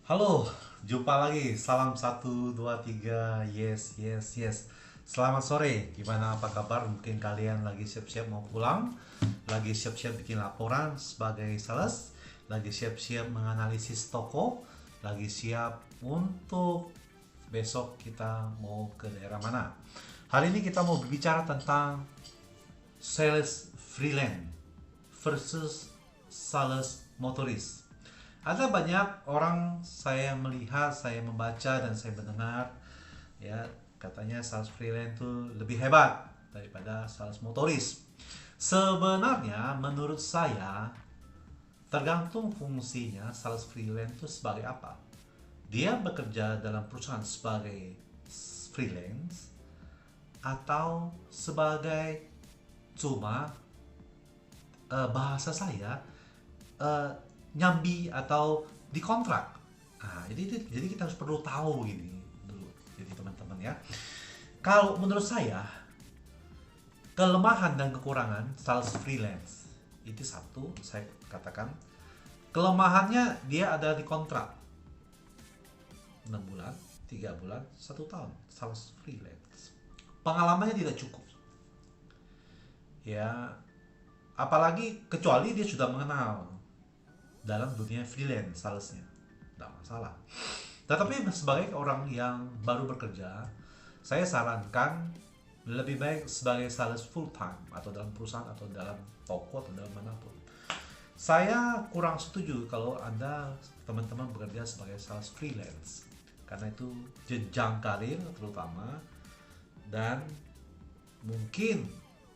Halo, jumpa lagi. Salam 1, 2, 3. Yes, yes, yes. Selamat sore. Gimana, apa kabar? Mungkin kalian lagi siap-siap mau pulang, lagi siap-siap bikin laporan sebagai sales, lagi siap-siap menganalisis toko, lagi siap untuk besok kita mau ke daerah mana. Hari ini kita mau berbicara tentang sales freelance versus sales motoris. Ada banyak orang saya melihat, saya membaca dan saya mendengar ya katanya sales freelance itu lebih hebat daripada sales motoris. Sebenarnya menurut saya tergantung fungsinya sales freelance itu sebagai apa. Dia bekerja dalam perusahaan sebagai freelance atau sebagai cuma bahasa saya eh, nyambi atau dikontrak. Nah, jadi kita harus perlu tahu gini dulu. Jadi teman-teman ya. Kalau menurut saya kelemahan dan kekurangan sales freelance itu satu, saya katakan kelemahannya dia ada di kontrak 6 bulan, 3 bulan, 1 tahun sales freelance. Pengalamannya tidak cukup. Ya, apalagi kecuali dia sudah mengenal dalam dunia freelance salesnya, tidak masalah. Tetapi sebagai orang yang baru bekerja, saya sarankan lebih baik sebagai sales full time atau dalam perusahaan atau dalam toko atau dalam manapun. Saya kurang setuju kalau Anda teman-teman bekerja sebagai sales freelance karena itu jenjang karir terutama dan mungkin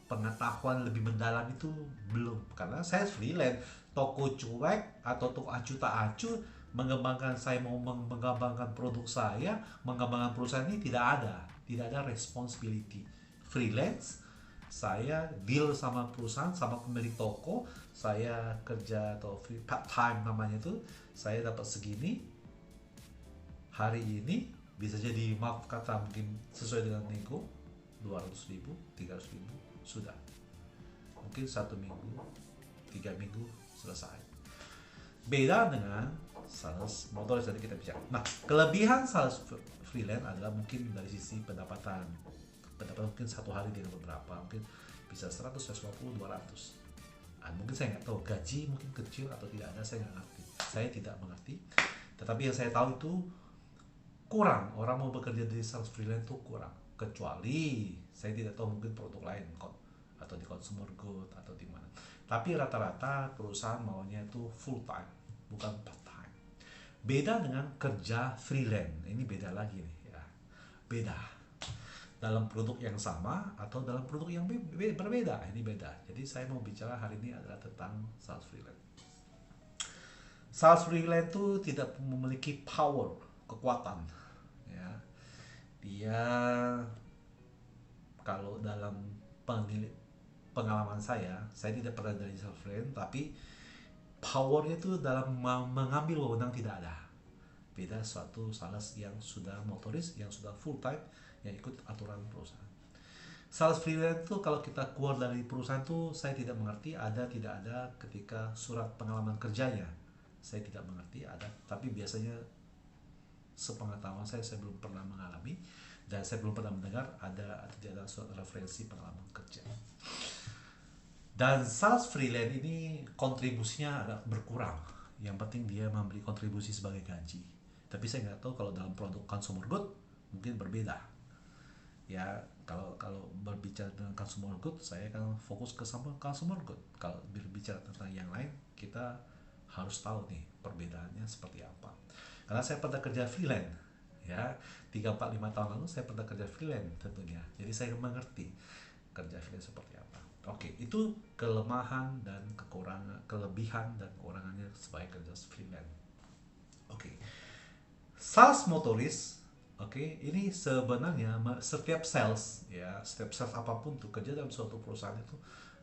pengetahuan lebih mendalam itu belum, karena saya freelance toko cuek atau toko acu tak acu mengembangkan, saya mau mengembangkan produk saya, mengembangkan perusahaan ini tidak ada responsibility. Freelance saya deal sama perusahaan, sama pemilik toko, saya kerja atau part time namanya itu, saya dapat segini hari ini, bisa jadi maaf kata mungkin sesuai dengan nego 200.000, 300.000 sudah, mungkin 1 minggu, 3 minggu selesai. Beda dengan sales motoris tadi kita bicara. Nah, kelebihan sales freelance adalah mungkin dari sisi pendapatan mungkin satu hari dengan beberapa, mungkin bisa 100, 150, 200. Mungkin saya nggak tahu gaji mungkin kecil atau tidak ada, saya nggak ngerti, saya tidak mengerti. Tetapi yang saya tahu itu kurang, orang mau bekerja di sales freelance itu kurang, kecuali saya tidak tahu mungkin produk lain kok atau di consumer good atau di mana, tapi rata-rata perusahaan maunya itu full time bukan part time. Beda dengan kerja freelance, ini beda lagi nih ya, beda dalam produk yang sama atau dalam produk yang berbeda, ini beda. Jadi saya mau bicara hari ini adalah tentang sales freelance. Sales freelance itu tidak memiliki power, kekuatan ya. Dia kalau dalam pengalaman saya tidak pernah dari sales freelance, tapi powernya itu dalam mengambil wewenang tidak ada. Beda suatu sales yang sudah motoris, yang sudah full time, yang ikut aturan perusahaan. Sales freelance itu kalau kita keluar dari perusahaan itu saya tidak mengerti ada tidak ada ketika surat pengalaman kerjanya. Saya tidak mengerti ada, tapi biasanya sepengetahuan saya belum pernah mengalami dan saya belum pernah mendengar ada atau tidak ada surat referensi pengalaman kerja. Dan sales freelance ini kontribusinya agak berkurang. Yang penting dia memberi kontribusi sebagai gaji. Tapi saya nggak tahu kalau dalam produk consumer good mungkin berbeda. Ya, kalau kalau berbicara tentang consumer good, saya akan fokus ke sama consumer good. Kalau berbicara tentang yang lain, kita harus tahu nih perbedaannya seperti apa. Karena saya pernah kerja freelance, ya 3, 4, 5 tahun lalu saya pernah kerja freelance tentunya. Jadi saya mengerti kerja freelance seperti apa. Oke, itu kelemahan dan kekurangan, kelebihan dan kekurangannya sebagai kerja freelance. Oke, sales motoris. Oke, ini sebenarnya setiap sales ya, setiap sales apapun tuh kerja dalam suatu perusahaan itu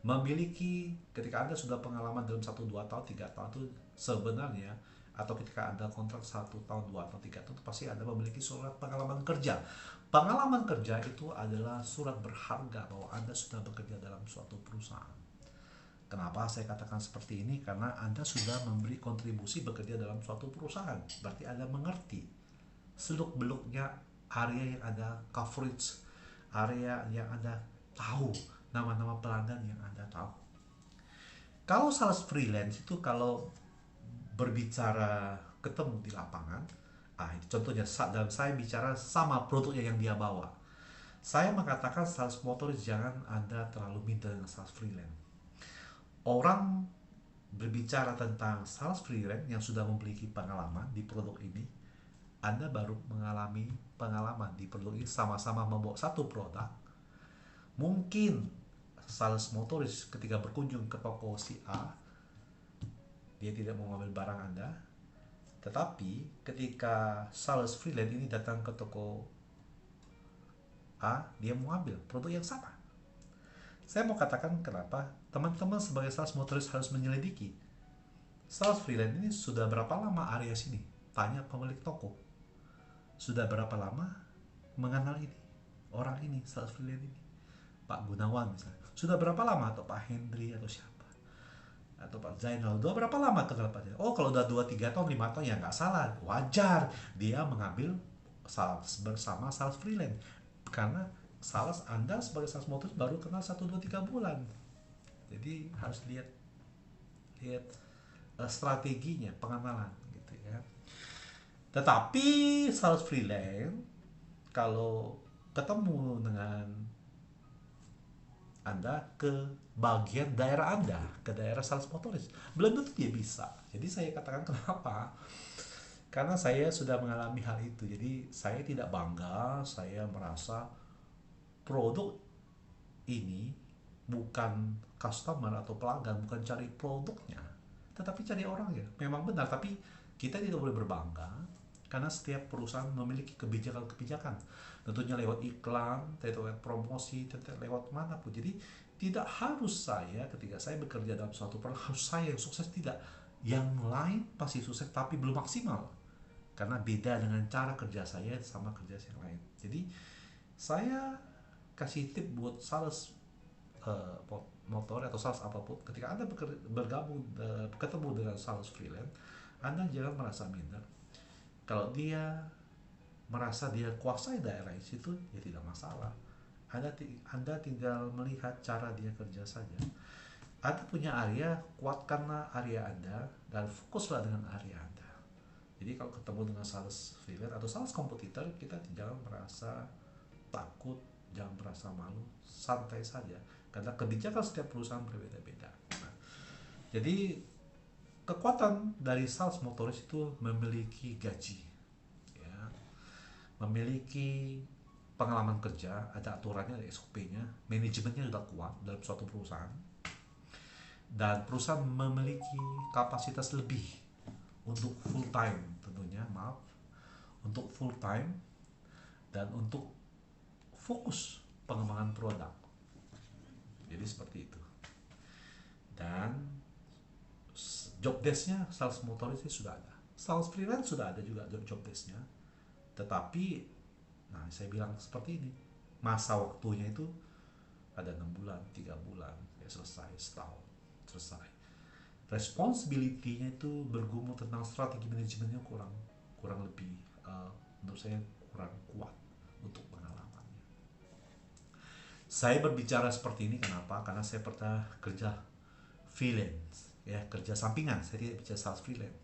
memiliki, ketika Anda sudah pengalaman dalam 1, 2 tahun, 3 tahun itu sebenarnya, atau ketika Anda kontrak 1 tahun, 2 tahun, 3 tahun itu pasti Anda memiliki surat pengalaman kerja. Pengalaman kerja itu adalah surat berharga bahwa Anda sudah bekerja dalam suatu perusahaan. Kenapa saya katakan seperti ini? Karena Anda sudah memberi kontribusi bekerja dalam suatu perusahaan. Berarti Anda mengerti seluk-beluknya area yang Anda coverage, area yang Anda tahu, nama-nama pelanggan yang Anda tahu. Kalau sales freelance itu kalau berbicara ketemu di lapangan, contohnya dalam saya bicara sama produknya yang dia bawa. Saya mengatakan sales motoris jangan Anda terlalu minder dengan sales freelance. Orang berbicara tentang sales freelance yang sudah memiliki pengalaman di produk ini, Anda baru mengalami pengalaman di produk ini, sama-sama membawa satu produk. Mungkin sales motoris ketika berkunjung ke toko si A, dia tidak mau mengambil barang Anda. Tetapi ketika sales freelance ini datang ke toko A, dia mau ambil produk yang sama. Saya mau katakan kenapa teman-teman sebagai sales motoris harus menyelidiki. Sales freelance ini sudah berapa lama area sini? Tanya pemilik toko. Sudah berapa lama mengenal ini? Orang ini, sales freelance ini. Pak Gunawan misalnya. Sudah berapa lama? Atau Pak Hendri atau siapa? Atau Pak Zainal. Udah berapa lama kenal Pak Zainal? Oh, kalau udah 2-3 tahun, 5 tahun ya nggak salah. Wajar dia mengambil sales bersama sales freelance. Karena sales Anda sebagai sales motor baru kenal 1-2-3 bulan. Jadi harus lihat strateginya, pengenalan gitu ya. Tetapi sales freelance kalau ketemu dengan Anda ke bagian daerah Anda, ke daerah sales motoris, belum tentu dia bisa. Jadi saya katakan kenapa? Karena saya sudah mengalami hal itu. Jadi saya tidak bangga, saya merasa produk ini bukan customer atau pelanggan, bukan cari produknya, tetapi cari orangnya. Memang benar, tapi kita tidak boleh berbangga karena setiap perusahaan memiliki kebijakan-kebijakan. Tentunya lewat iklan, lewat promosi, lewat manapun. Jadi tidak harus saya ketika saya bekerja dalam suatu perusahaan harus saya yang sukses, tidak. Yang lain pasti sukses tapi belum maksimal. Karena beda dengan cara kerja saya sama kerja yang lain. Jadi saya kasih tip buat sales motor atau sales apapun, ketika Anda bergabung ketemu dengan sales freelance, Anda jangan merasa minder. Kalau dia merasa dia kuasai daerah situ, ya tidak masalah. Anda tinggal melihat cara dia kerja saja. Anda punya area, kuatkanlah area Anda dan fokuslah dengan area Anda. Jadi kalau ketemu dengan sales freelance atau sales kompetitor, kita jangan merasa takut, jangan merasa malu, santai saja. Karena kebijakan setiap perusahaan berbeda-beda. Nah, jadi kekuatan dari sales motoris itu memiliki gaji, ya, memiliki pengalaman kerja, ada aturannya, ada SOP-nya, manajemennya sudah kuat dalam suatu perusahaan, dan perusahaan memiliki kapasitas lebih untuk full time, tentunya untuk full time dan untuk fokus pengembangan produk. Jadi seperti itu. Dan job desk-nya sales motoris sudah ada. Sales freelance sudah ada juga job desk-nya. Tetapi saya bilang seperti ini. Masa waktunya itu ada 6 bulan, 3 bulan, ya selesai, setahun, selesai. Responsibility-nya itu bergumul tentang strategi manajemennya kurang lebih menurut saya kurang kuat untuk pengalamannya. Saya berbicara seperti ini kenapa? Karena saya pernah kerja freelance, ya, kerja sampingan. Saya tidak bicara sales freelance.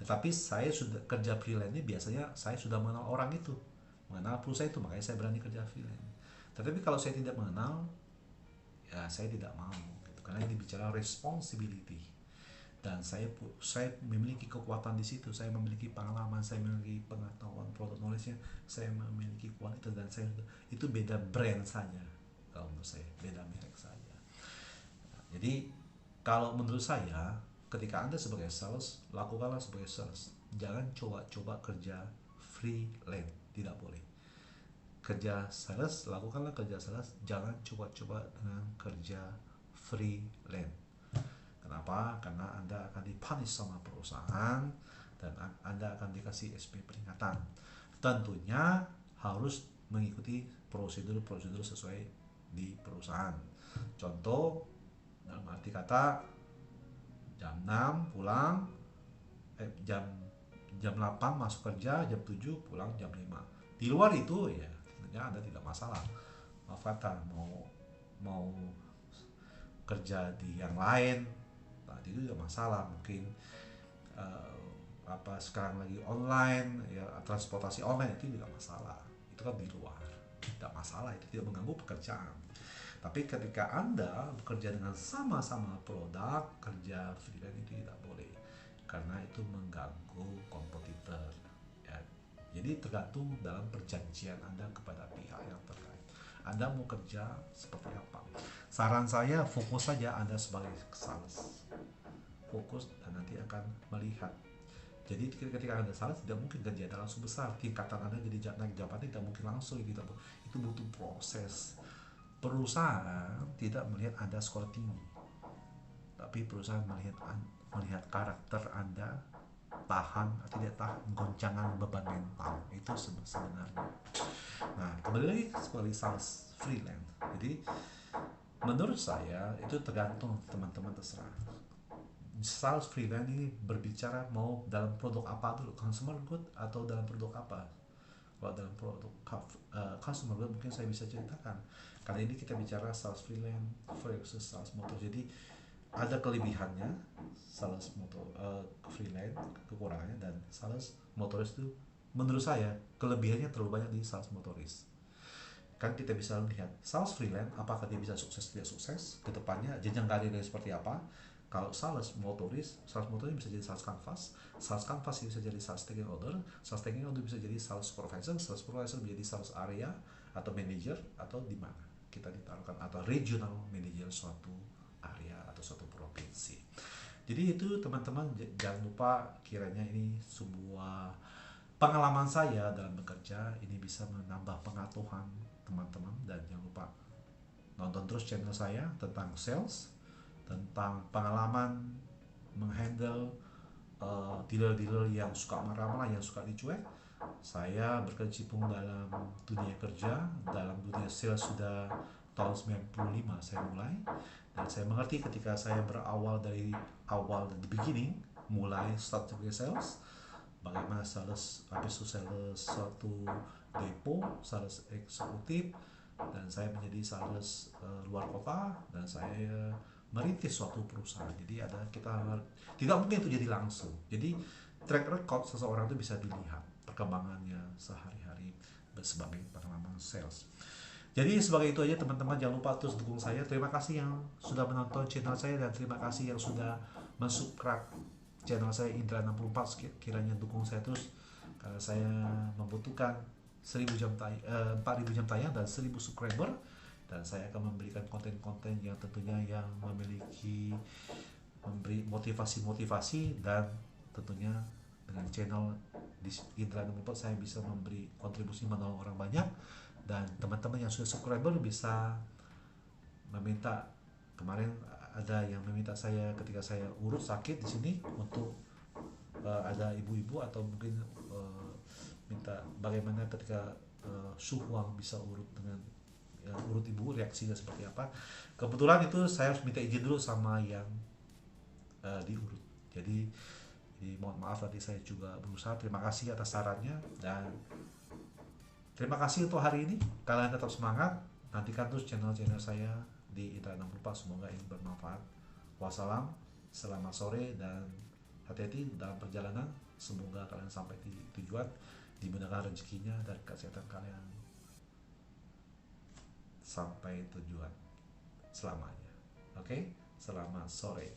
Tetapi saya sudah kerja freelance ini biasanya saya sudah mengenal orang itu, mengenal perusahaan itu, makanya saya berani kerja freelance. Tetapi kalau saya tidak mengenal, ya saya tidak mau gitu. Karena ini bicara responsibility. Dan saya memiliki kekuatan di situ, saya memiliki pengalaman, saya memiliki pengetahuan, product knowledge-nya, saya memiliki kualitas, dan itu beda brand saja. Kalau menurut saya beda merek saja. Jadi kalau menurut saya, ketika Anda sebagai sales, lakukanlah sebagai sales. Jangan coba-coba kerja freelance, tidak boleh. Kerja sales, lakukanlah kerja sales, jangan coba-coba dengan kerja freelance. Kenapa? Karena Anda akan dipunish sama perusahaan dan Anda akan dikasih SP peringatan. Tentunya harus mengikuti prosedur-prosedur sesuai di perusahaan. Contoh, dalam arti kata jam 6 pulang, jam jam 8 masuk kerja, jam 7 pulang jam 5. Di luar itu ya tentunya Anda tidak masalah. Maaf kata mau kerja di yang lain, nah itu tidak masalah. Mungkin sekarang lagi online ya, transportasi online itu tidak masalah, itu kan di luar, tidak masalah, itu tidak mengganggu pekerjaan. Tapi ketika Anda bekerja dengan sama-sama produk, kerja freelance itu tidak boleh, karena itu mengganggu kompetitor ya. Jadi tergantung dalam perjanjian Anda kepada pihak yang terkait, Anda mau kerja seperti apa. Saran saya, fokus saja Anda sebagai sales, fokus dan nanti akan melihat. Jadi ketika Anda sales tidak mungkin gaji Anda langsung besar, tingkatan Anda jadi naik jabatan tidak mungkin langsung gitu. Itu butuh proses. Perusahaan tidak melihat Anda skor tinggi, tapi perusahaan melihat karakter Anda tahan atau tidak tahan goncangan beban mental itu sebenarnya. Nah, kembali lagi sebagai sales freelance. Jadi menurut saya itu tergantung teman-teman, terserah. Sales freelance ini berbicara mau dalam produk apa dulu, consumer good atau dalam produk apa. Kalau dalam produk customer good mungkin saya bisa ceritakan. Kali ini kita bicara sales freelance versus sales motor. Jadi ada kelebihannya sales motor freelance, kekurangannya, dan sales motoris itu menurut saya kelebihannya terlalu banyak di sales motoris. Kan kita bisa lihat sales freelance apakah dia bisa sukses tidak sukses, kedepannya jenjang karirnya seperti apa. Kalau sales motoris bisa jadi sales canvas bisa jadi sales taking order bisa jadi sales supervisor bisa jadi sales area atau manager, atau di mana kita ditaruhkan, atau regional manager suatu area atau suatu provinsi. Jadi itu teman-teman, jangan lupa, kiranya ini sebuah pengalaman saya dalam bekerja, ini bisa menambah pengetahuan teman-teman, dan jangan lupa nonton terus channel saya tentang sales, tentang pengalaman menghandle dealer-dealer yang suka marah-marah, yang suka dicuek. Saya berkecimpung dalam dunia kerja, dalam dunia sales sudah tahun 95 saya mulai, dan saya mengerti ketika saya berawal dari awal dan the beginning, mulai start sebagai sales, bagaimana sales, habis itu sales suatu depo, sales eksekutif, dan saya menjadi sales luar kota, dan saya merintis suatu perusahaan. Jadi kita tidak mungkin itu jadi langsung. Jadi track record seseorang itu bisa dilihat perkembangannya sehari-hari sebagai pengalaman sales. Jadi sebagai itu aja teman-teman, jangan lupa terus dukung saya. Terima kasih yang sudah menonton channel saya, dan terima kasih yang sudah mensubscribe channel saya Indra 64. Kiranya dukung saya terus, karena saya membutuhkan 4.000 jam tayang dan 1.000 subscriber, dan saya akan memberikan konten-konten yang tentunya yang memberi motivasi, dan tentunya dengan channel di Indra 64 saya bisa memberi kontribusi menolong orang banyak. Dan teman-teman yang sudah subscriber bisa meminta, kemarin ada yang meminta saya ketika saya urut sakit di sini untuk ada ibu-ibu atau mungkin minta bagaimana ketika suhuang bisa urut dengan urut ibu, reaksinya seperti apa. Kebetulan itu saya harus minta izin dulu sama yang diurut. Jadi mohon maaf tadi saya juga berusaha. Terima kasih atas sarannya, dan terima kasih untuk hari ini. Kalian tetap semangat, nantikan terus channel-channel saya di Indra 64. Semoga ini bermanfaat. Wassalam, selamat sore, dan hati-hati dalam perjalanan. Semoga kalian sampai di tujuan, dimudahkan rezekinya, dan kesehatan kalian sampai tujuan selamanya. Oke, selamat sore.